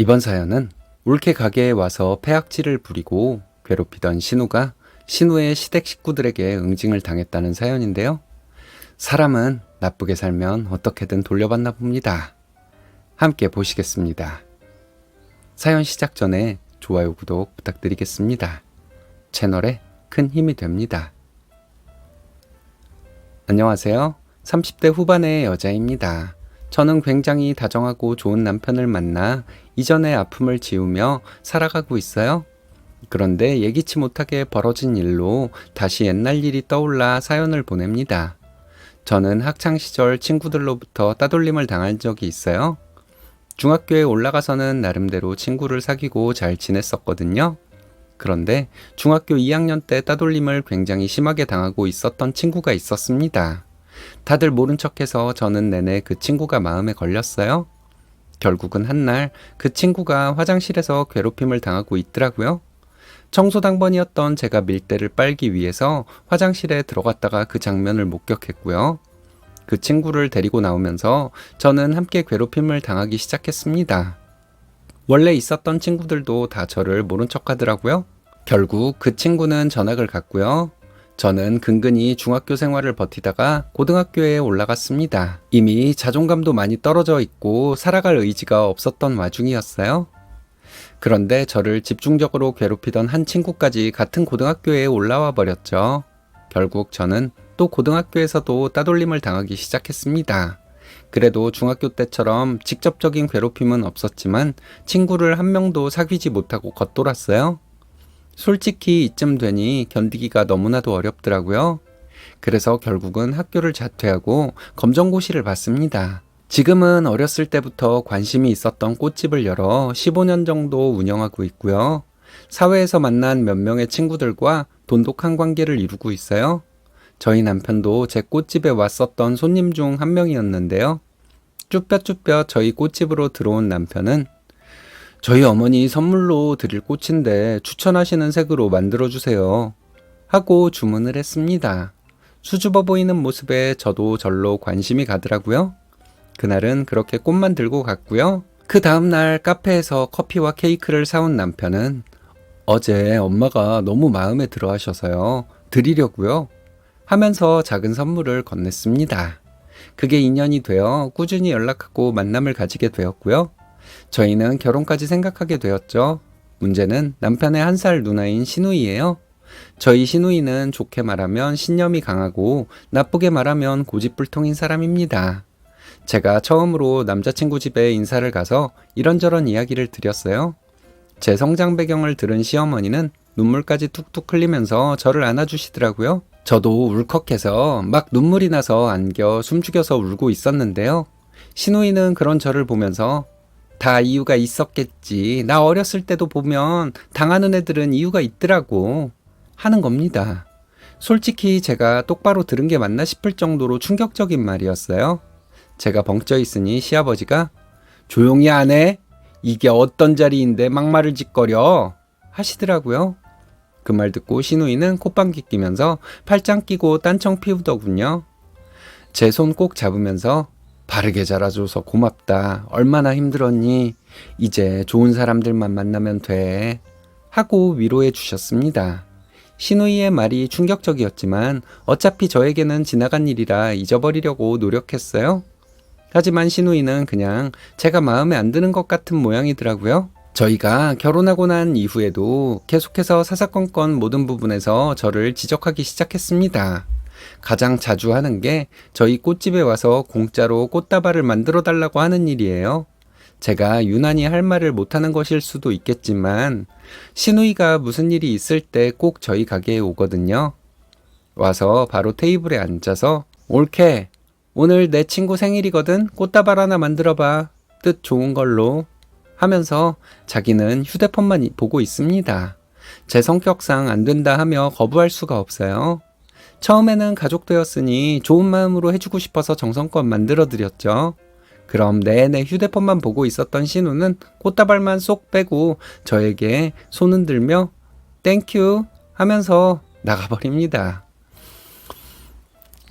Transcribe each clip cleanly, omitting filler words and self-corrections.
이번 사연은 올케 가게에 와서 폐악질을 부리고 괴롭히던 신우가 신우의 시댁 식구들에게 응징을 당했다는 사연인데요. 사람은 나쁘게 살면 어떻게든 돌려받나 봅니다. 함께 보시겠습니다. 사연 시작 전에 좋아요, 구독 부탁드리겠습니다. 채널에 큰 힘이 됩니다. 안녕하세요. 30대 후반의 여자입니다. 저는 굉장히 다정하고 좋은 남편을 만나 이전의 아픔을 지우며 살아가고 있어요. 그런데 예기치 못하게 벌어진 일로 다시 옛날 일이 떠올라 사연을 보냅니다. 저는 학창시절 친구들로부터 따돌림을 당한 적이 있어요. 중학교에 올라가서는 나름대로 친구를 사귀고 잘 지냈었거든요. 그런데 중학교 2학년 때 따돌림을 굉장히 심하게 당하고 있었던 친구가 있었습니다. 다들 모른 척해서 저는 내내 그 친구가 마음에 걸렸어요. 결국은 한날 그 친구가 화장실에서 괴롭힘을 당하고 있더라고요. 청소당번이었던 제가 밀대를 빨기 위해서 화장실에 들어갔다가 그 장면을 목격했고요. 그 친구를 데리고 나오면서 저는 함께 괴롭힘을 당하기 시작했습니다. 원래 있었던 친구들도 다 저를 모른 척 하더라고요. 결국 그 친구는 전학을 갔고요. 저는 근근히 중학교 생활을 버티다가 고등학교에 올라갔습니다. 이미 자존감도 많이 떨어져 있고 살아갈 의지가 없었던 와중이었어요. 그런데 저를 집중적으로 괴롭히던 한 친구까지 같은 고등학교에 올라와 버렸죠. 결국 저는 또 고등학교에서도 따돌림을 당하기 시작했습니다. 그래도 중학교 때처럼 직접적인 괴롭힘은 없었지만 친구를 한 명도 사귀지 못하고 겉돌았어요. 솔직히 이쯤 되니 견디기가 너무나도 어렵더라고요. 그래서 결국은 학교를 자퇴하고 검정고시를 봤습니다. 지금은 어렸을 때부터 관심이 있었던 꽃집을 열어 15년 정도 운영하고 있고요. 사회에서 만난 몇 명의 친구들과 돈독한 관계를 이루고 있어요. 저희 남편도 제 꽃집에 왔었던 손님 중 한 명이었는데요. 쭈뼛쭈뼛 저희 꽃집으로 들어온 남편은 저희 어머니 선물로 드릴 꽃인데 추천하시는 색으로 만들어주세요 하고 주문을 했습니다. 수줍어 보이는 모습에 저도 절로 관심이 가더라고요. 그날은 그렇게 꽃만 들고 갔고요. 그 다음날 카페에서 커피와 케이크를 사온 남편은 어제 엄마가 너무 마음에 들어 하셔서요. 드리려고요 하면서 작은 선물을 건넸습니다. 그게 인연이 되어 꾸준히 연락하고 만남을 가지게 되었고요. 저희는 결혼까지 생각하게 되었죠. 문제는 남편의 1살 누나인 신우이예요. 저희 신우이는 좋게 말하면 신념이 강하고 나쁘게 말하면 고집불통인 사람입니다. 제가 처음으로 남자친구 집에 인사를 가서 이런저런 이야기를 드렸어요. 제 성장 배경을 들은 시어머니는 눈물까지 툭툭 흘리면서 저를 안아주시더라고요. 저도 울컥해서 막 눈물이 나서 안겨 숨죽여서 울고 있었는데요. 신우이는 그런 저를 보면서 다 이유가 있었겠지. 나 어렸을 때도 보면 당하는 애들은 이유가 있더라고 하는 겁니다. 솔직히 제가 똑바로 들은 게 맞나 싶을 정도로 충격적인 말이었어요. 제가 벙쪄 있으니 시아버지가 조용히 안 해? 이게 어떤 자리인데 막말을 짓거려? 하시더라고요. 그 말 듣고 신우이는 콧방귀 끼면서 팔짱 끼고 딴청 피우더군요. 제 손 꼭 잡으면서 바르게 자라줘서 고맙다. 얼마나 힘들었니? 이제 좋은 사람들만 만나면 돼. 하고 위로해 주셨습니다. 신우이의 말이 충격적이었지만 어차피 저에게는 지나간 일이라 잊어버리려고 노력했어요. 하지만 신우이는 그냥 제가 마음에 안 드는 것 같은 모양이더라고요. 저희가 결혼하고 난 이후에도 계속해서 사사건건 모든 부분에서 저를 지적하기 시작했습니다. 가장 자주 하는 게 저희 꽃집에 와서 공짜로 꽃다발을 만들어 달라고 하는 일이에요. 제가 유난히 할 말을 못하는 것일 수도 있겠지만 신우이가 무슨 일이 있을 때 꼭 저희 가게에 오거든요. 와서 바로 테이블에 앉아서 올케, 오늘 내 친구 생일이거든. 꽃다발 하나 만들어봐. 뜻 좋은 걸로 하면서 자기는 휴대폰만 보고 있습니다. 제 성격상 안 된다 하며 거부할 수가 없어요. 처음에는 가족 되었으니 좋은 마음으로 해주고 싶어서 정성껏 만들어드렸죠. 그럼 내내 휴대폰만 보고 있었던 신우는 꽃다발만 쏙 빼고 저에게 손 흔들며 땡큐 하면서 나가버립니다.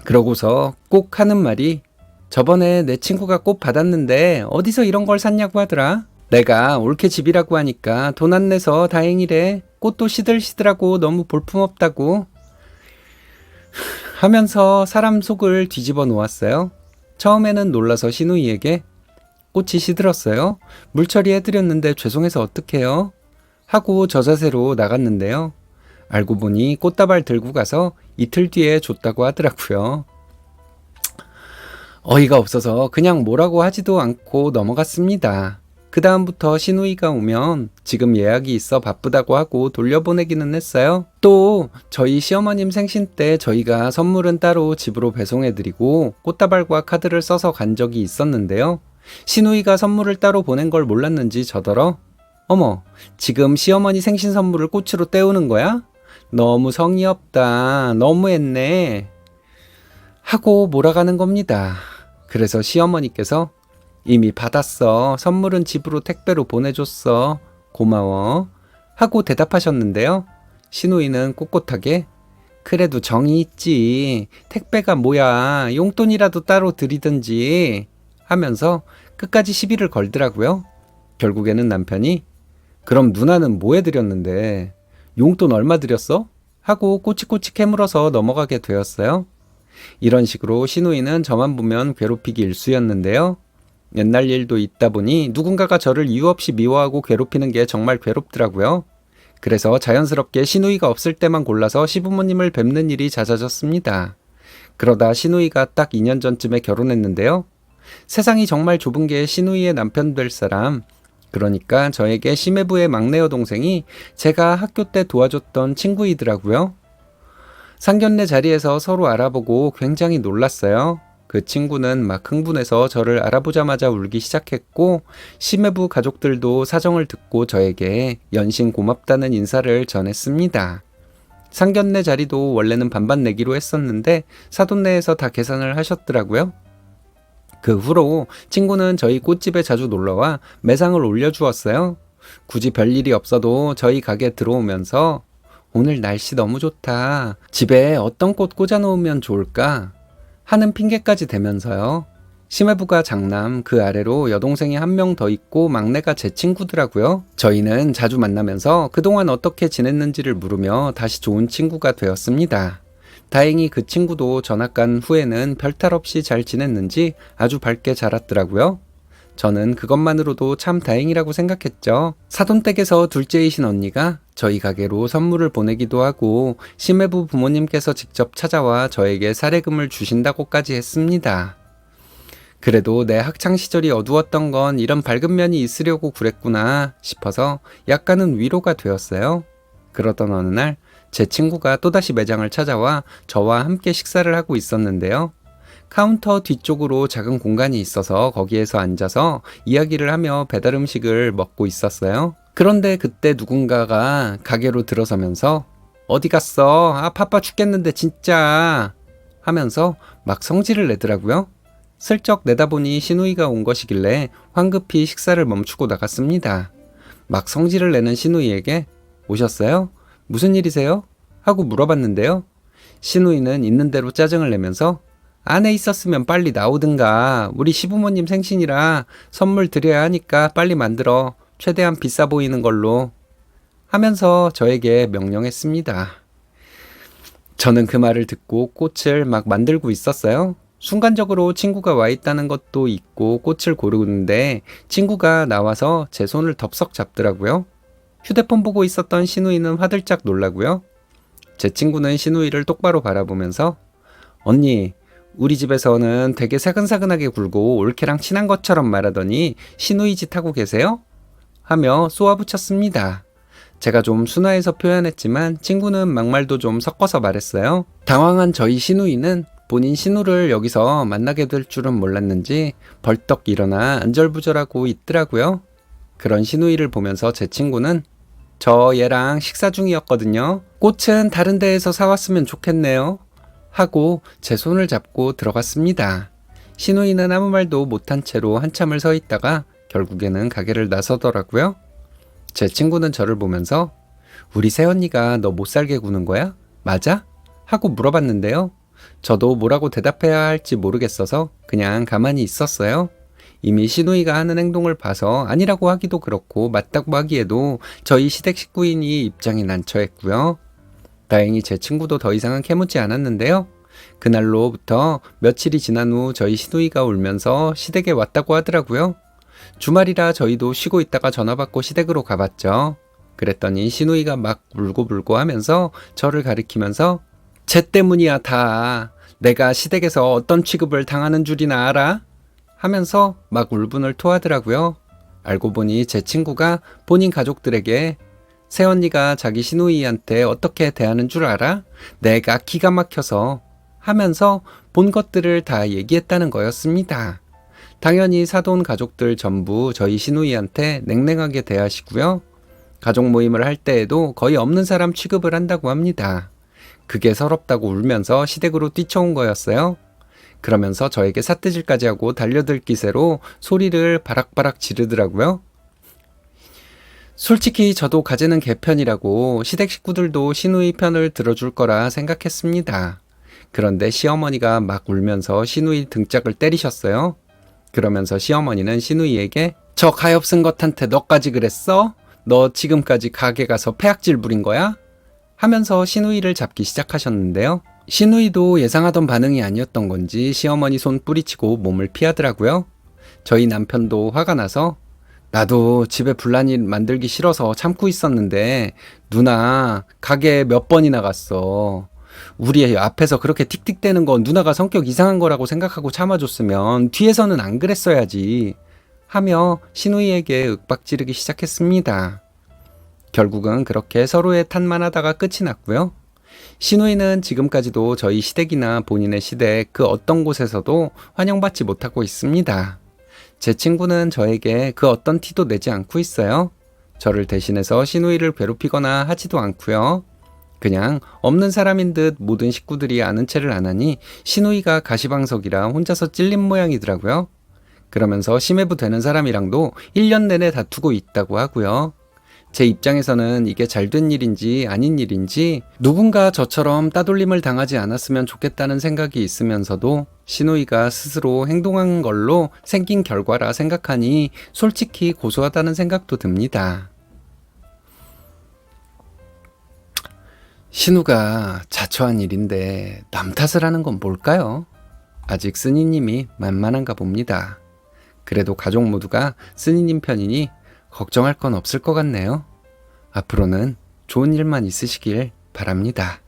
그러고서 꼭 하는 말이 저번에 내 친구가 꽃 받았는데 어디서 이런 걸 샀냐고 하더라. 내가 올케 집이라고 하니까 돈 안 내서 다행이래. 꽃도 시들시들하고 너무 볼품없다고 하면서 사람 속을 뒤집어 놓았어요. 처음에는 놀라서 시누이에게 꽃이 시들었어요. 물 처리해드렸는데 죄송해서 어떡해요? 하고 저 자세로 나갔는데요. 알고 보니 꽃다발 들고 가서 이틀 뒤에 줬다고 하더라고요. 어이가 없어서 그냥 뭐라고 하지도 않고 넘어갔습니다. 그 다음부터 시누이가 오면 지금 예약이 있어 바쁘다고 하고 돌려보내기는 했어요. 또 저희 시어머님 생신 때 저희가 선물은 따로 집으로 배송해드리고 꽃다발과 카드를 써서 간 적이 있었는데요. 시누이가 선물을 따로 보낸 걸 몰랐는지 저더러 어머, 지금 시어머니 생신 선물을 꽃으로 때우는 거야? 너무 성의 없다. 너무했네. 하고 몰아가는 겁니다. 그래서 시어머니께서 이미 받았어. 선물은 집으로 택배로 보내줬어. 고마워. 하고 대답하셨는데요. 시누이는 꼿꼿하게 그래도 정이 있지. 택배가 뭐야. 용돈이라도 따로 드리든지 하면서 끝까지 시비를 걸더라고요. 결국에는 남편이 그럼 누나는 뭐 해드렸는데 용돈 얼마 드렸어? 하고 꼬치꼬치 캐물어서 넘어가게 되었어요. 이런 식으로 시누이는 저만 보면 괴롭히기 일쑤였는데요. 옛날 일도 있다 보니 누군가가 저를 이유 없이 미워하고 괴롭히는 게 정말 괴롭더라고요. 그래서 자연스럽게 시누이가 없을 때만 골라서 시부모님을 뵙는 일이 잦아졌습니다. 그러다 시누이가 딱 2년 전쯤에 결혼했는데요. 세상이 정말 좁은 게 시누이의 남편 될 사람, 그러니까 저에게 심해부의 막내 여동생이 제가 학교 때 도와줬던 친구이더라고요. 상견례 자리에서 서로 알아보고 굉장히 놀랐어요. 그 친구는 막 흥분해서 저를 알아보자마자 울기 시작했고 심해부 가족들도 사정을 듣고 저에게 연신 고맙다는 인사를 전했습니다. 상견례 자리도 원래는 반반 내기로 했었는데 사돈네에서 다 계산을 하셨더라고요. 그 후로 친구는 저희 꽃집에 자주 놀러와 매상을 올려주었어요. 굳이 별일이 없어도 저희 가게 들어오면서 오늘 날씨 너무 좋다. 집에 어떤 꽃 꽂아놓으면 좋을까? 하는 핑계까지 대면서요. 심해부가 장남, 그 아래로 여동생이 한 명 더 있고 막내가 제 친구더라고요. 저희는 자주 만나면서 그동안 어떻게 지냈는지를 물으며 다시 좋은 친구가 되었습니다. 다행히 그 친구도 전학 간 후에는 별탈 없이 잘 지냈는지 아주 밝게 자랐더라고요. 저는 그것만으로도 참 다행이라고 생각했죠. 사돈댁에서 둘째이신 언니가 저희 가게로 선물을 보내기도 하고 심해부 부모님께서 직접 찾아와 저에게 사례금을 주신다고까지 했습니다. 그래도 내 학창시절이 어두웠던 건 이런 밝은 면이 있으려고 그랬구나 싶어서 약간은 위로가 되었어요. 그러던 어느 날 제 친구가 또다시 매장을 찾아와 저와 함께 식사를 하고 있었는데요. 카운터 뒤쪽으로 작은 공간이 있어서 거기에서 앉아서 이야기를 하며 배달 음식을 먹고 있었어요. 그런데 그때 누군가가 가게로 들어서면서 어디 갔어? 아 바빠 죽겠는데 진짜 하면서 막 성질을 내더라고요. 슬쩍 내다보니 시누이가 온 것이길래 황급히 식사를 멈추고 나갔습니다. 막 성질을 내는 시누이에게 오셨어요? 무슨 일이세요? 하고 물어봤는데요. 시누이는 있는 대로 짜증을 내면서 안에 있었으면 빨리 나오든가. 우리 시부모님 생신이라 선물 드려야 하니까 빨리 만들어. 최대한 비싸 보이는 걸로. 하면서 저에게 명령했습니다. 저는 그 말을 듣고 꽃을 막 만들고 있었어요. 순간적으로 친구가 와 있다는 것도 있고 꽃을 고르는데 친구가 나와서 제 손을 덥석 잡더라고요. 휴대폰 보고 있었던 시누이는 화들짝 놀라고요. 제 친구는 시누이를 똑바로 바라보면서 언니, 우리 집에서는 되게 사근사근하게 굴고 올케랑 친한 것처럼 말하더니 시누이 짓 하고 계세요? 하며 쏘아붙였습니다. 제가 좀 순화해서 표현했지만 친구는 막말도 좀 섞어서 말했어요. 당황한 저희 시누이는 본인 시누를 여기서 만나게 될 줄은 몰랐는지 벌떡 일어나 안절부절하고 있더라고요. 그런 시누이를 보면서 제 친구는 저 얘랑 식사 중이었거든요. 꽃은 다른 데에서 사왔으면 좋겠네요. 하고 제 손을 잡고 들어갔습니다. 시누이는 아무 말도 못한 채로 한참을 서 있다가 결국에는 가게를 나서더라고요. 제 친구는 저를 보면서 우리 새언니가 너 못 살게 구는 거야? 맞아? 하고 물어봤는데요. 저도 뭐라고 대답해야 할지 모르겠어서 그냥 가만히 있었어요. 이미 시누이가 하는 행동을 봐서 아니라고 하기도 그렇고 맞다고 하기에도 저희 시댁 식구인이 입장이 난처했고요. 다행히 제 친구도 더 이상은 캐묻지 않았는데요. 그날로부터 며칠이 지난 후 저희 시누이가 울면서 시댁에 왔다고 하더라고요. 주말이라 저희도 쉬고 있다가 전화 받고 시댁으로 가봤죠. 그랬더니 시누이가 막 울고 하면서 저를 가리키면서 쟤 때문이야 다. 내가 시댁에서 어떤 취급을 당하는 줄이나 알아? 하면서 막 울분을 토하더라고요. 알고 보니 제 친구가 본인 가족들에게 새언니가 자기 시누이한테 어떻게 대하는 줄 알아? 내가 기가 막혀서 하면서 본 것들을 다 얘기했다는 거였습니다. 당연히 사돈 가족들 전부 저희 시누이한테 냉랭하게 대하시고요. 가족 모임을 할 때에도 거의 없는 사람 취급을 한다고 합니다. 그게 서럽다고 울면서 시댁으로 뛰쳐온 거였어요. 그러면서 저에게 삿대질까지 하고 달려들 기세로 소리를 바락바락 지르더라고요. 솔직히 저도 가재는 개편이라고 시댁 식구들도 시누이 편을 들어줄 거라 생각했습니다. 그런데 시어머니가 막 울면서 시누이 등짝을 때리셨어요. 그러면서 시어머니는 시누이에게 저 가엾은 것한테 너까지 그랬어? 너 지금까지 가게 가서 폐악질 부린 거야? 하면서 시누이를 잡기 시작하셨는데요. 시누이도 예상하던 반응이 아니었던 건지 시어머니 손 뿌리치고 몸을 피하더라고요. 저희 남편도 화가 나서 나도 집에 분란이 만들기 싫어서 참고 있었는데 누나 가게 몇 번이나 갔어. 우리 앞에서 그렇게 틱틱대는 건 누나가 성격 이상한 거라고 생각하고 참아줬으면 뒤에서는 안 그랬어야지 하며 시누이에게 윽박 지르기 시작했습니다. 결국은 그렇게 서로의 탓만 하다가 끝이 났고요. 시누이는 지금까지도 저희 시댁이나 본인의 시댁 그 어떤 곳에서도 환영받지 못하고 있습니다. 제 친구는 저에게 그 어떤 티도 내지 않고 있어요. 저를 대신해서 시누이를 괴롭히거나 하지도 않고요. 그냥 없는 사람인 듯 모든 식구들이 아는 체를 안 하니 시누이가 가시방석이라 혼자서 찔린 모양이더라고요. 그러면서 심해부 되는 사람이랑도 1년 내내 다투고 있다고 하고요. 제 입장에서는 이게 잘된 일인지 아닌 일인지 누군가 저처럼 따돌림을 당하지 않았으면 좋겠다는 생각이 있으면서도 시누이가 스스로 행동한 걸로 생긴 결과라 생각하니 솔직히 고소하다는 생각도 듭니다. 신우가 자초한 일인데 남 탓을 하는 건 뭘까요? 아직 쓰니님이 만만한가 봅니다. 그래도 가족 모두가 쓰니님 편이니 걱정할 건 없을 것 같네요. 앞으로는 좋은 일만 있으시길 바랍니다.